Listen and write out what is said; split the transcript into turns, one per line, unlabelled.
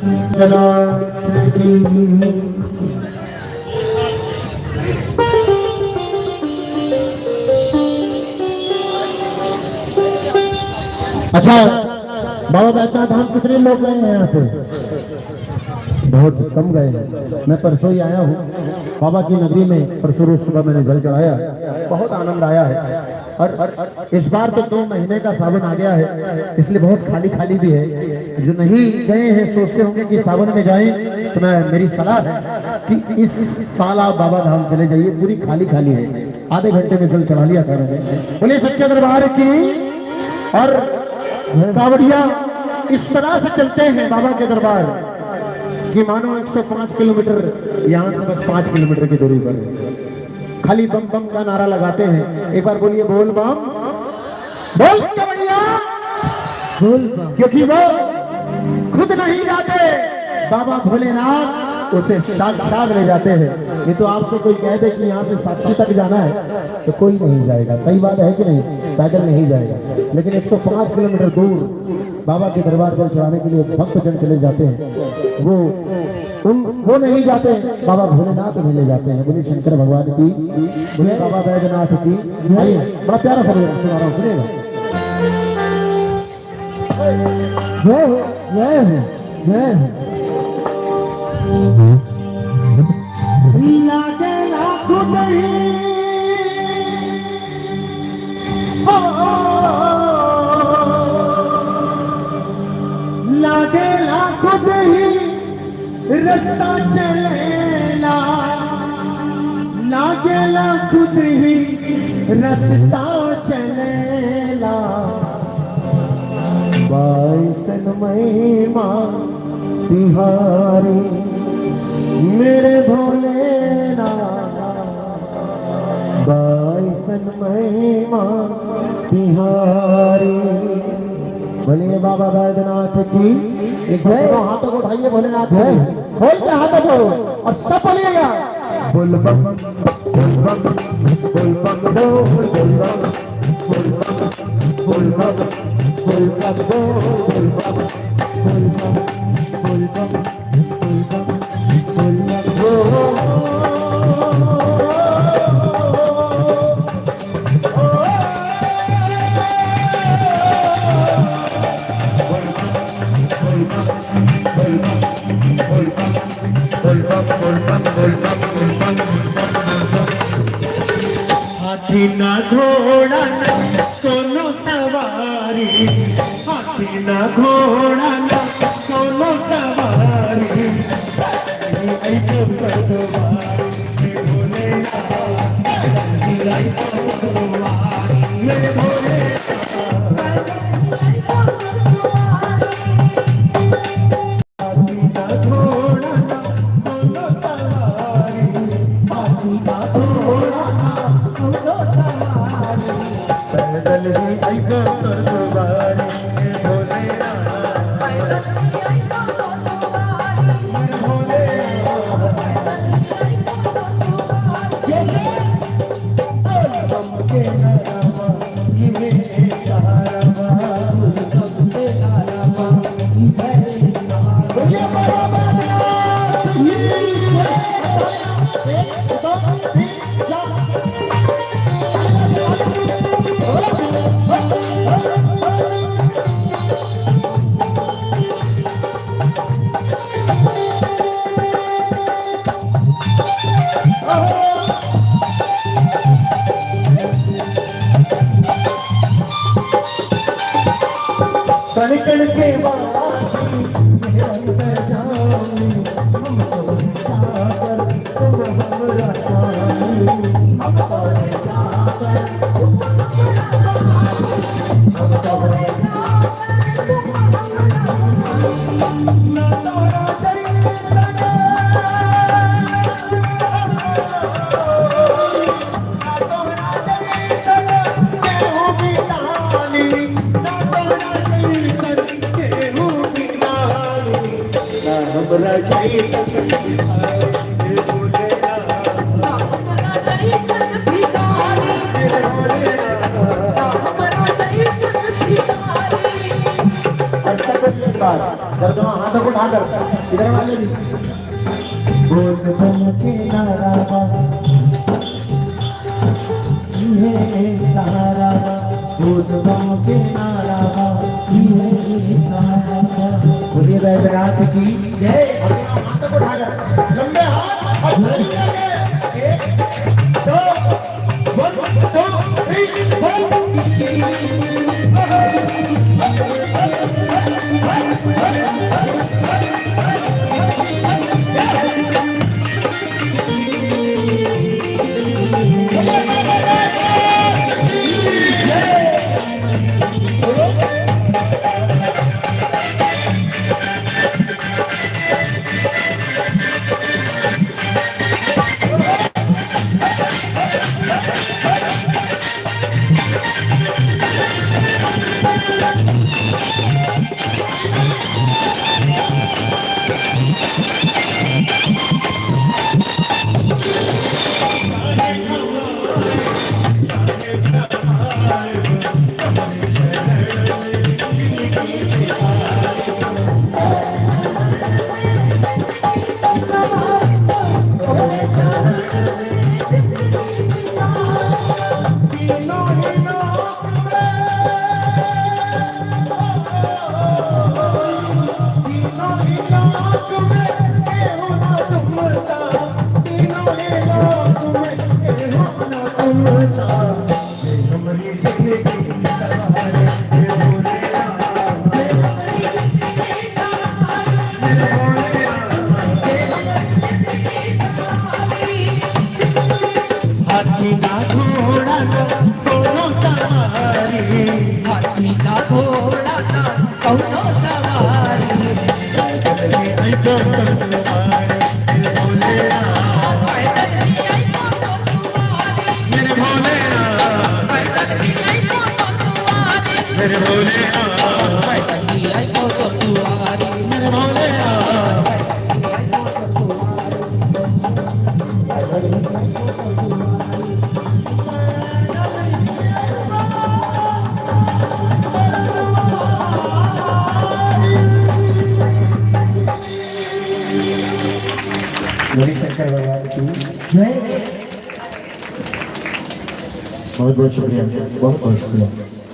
अच्छा, बाबा बैद्यनाथ धाम कितने लोग गए हैं यहाँ से? बहुत कम गए हैं। मैं परसों ही आया हूँ बाबा की नगरी में। परसों रोज सुबह मैंने जल चढ़ाया, बहुत आनंद आया है। और इस बार तो 2 महीने का सावन आ गया है, इसलिए बहुत खाली खाली भी है। जो नहीं गए हैं सोचते होंगे कि सावन में जाएं, तो मैं मेरी सलाह है कि इस साल आप बाबा धाम चले जाइए, पूरी खाली खाली है। आधे घंटे में जल चढ़ा लिया करेंगे। बोलिए सच्चे दरबार की। और कावड़िया इस तरह से चलते हैं बाबा के दरबार कि मानो 105 किलोमीटर यहाँ से बस 5 किलोमीटर की दूरी पर खाली बम बम का नारा लगाते हैं। एक बार बोलिए बोल बम बोल कावड़िया बोल, क्योंकि वो खुद नहीं जाते, बाबा भोलेनाथ उसे साथ ले जाते हैं। ये तो आपसे कोई कह दे कि यहाँ से साक्षी तक जाना है तो कोई नहीं जाएगा। सही बात है कि नहीं? पैदल नहीं जाएगा। लेकिन 105 किलोमीटर दूर बाबा के दरबार पर चढ़ाने के लिए भक्तजन चले जाते हैं। वो नहीं जाते, बाबा भोलेनाथ उन्हें ले जाते हैं। बोलिए शंकर भगवान की, बोलिए बाबा बैद्यनाथ की। आइए, बड़ा प्यारा सा सुना रहा हूँ, सुनिएगा। लागेला खुद ही रास्ता चलेला, लागेला खुद ही रास्ता चलेला। बाइसन महिमा तिहारी मेरे भोलेनाथ, बाइसन महिमा तिहारी। बोलिए बाबा बैद्यनाथ की। एक दोनों हाथों को उठाइए भोलेनाथ है, खोल के हाथों को और सब बोलिएगा बोल बम बोल बम बोल बम बोल बम बोल बम बोल बम बोल बम बोल बम बोल बम बोल बम बोल बम। हाथी ना घोड़ा ना सोनो सवारी, हाथी ना घोड़ा ना सोनो सवारी। कण के वासी निरंतर जानी, हम तो जाकर तुम हमरा जानी, हम तो जाकर तुम ना तोरा
Gracias.
कर दो हाथों को उठाकर इधर वाले भी बोल चमके नारा ये सहारा बोल चमके नारा ये सहारा बोलिए बैरात की जय हाथों को उठाकर लंबे हाथ और एक दो वन टू थ्री फोर मेरे भोले मेरे भोले शंकर भगवान की जय। बहुत बहुत शुक्रिया, बहुत बहुत शुक्रिया।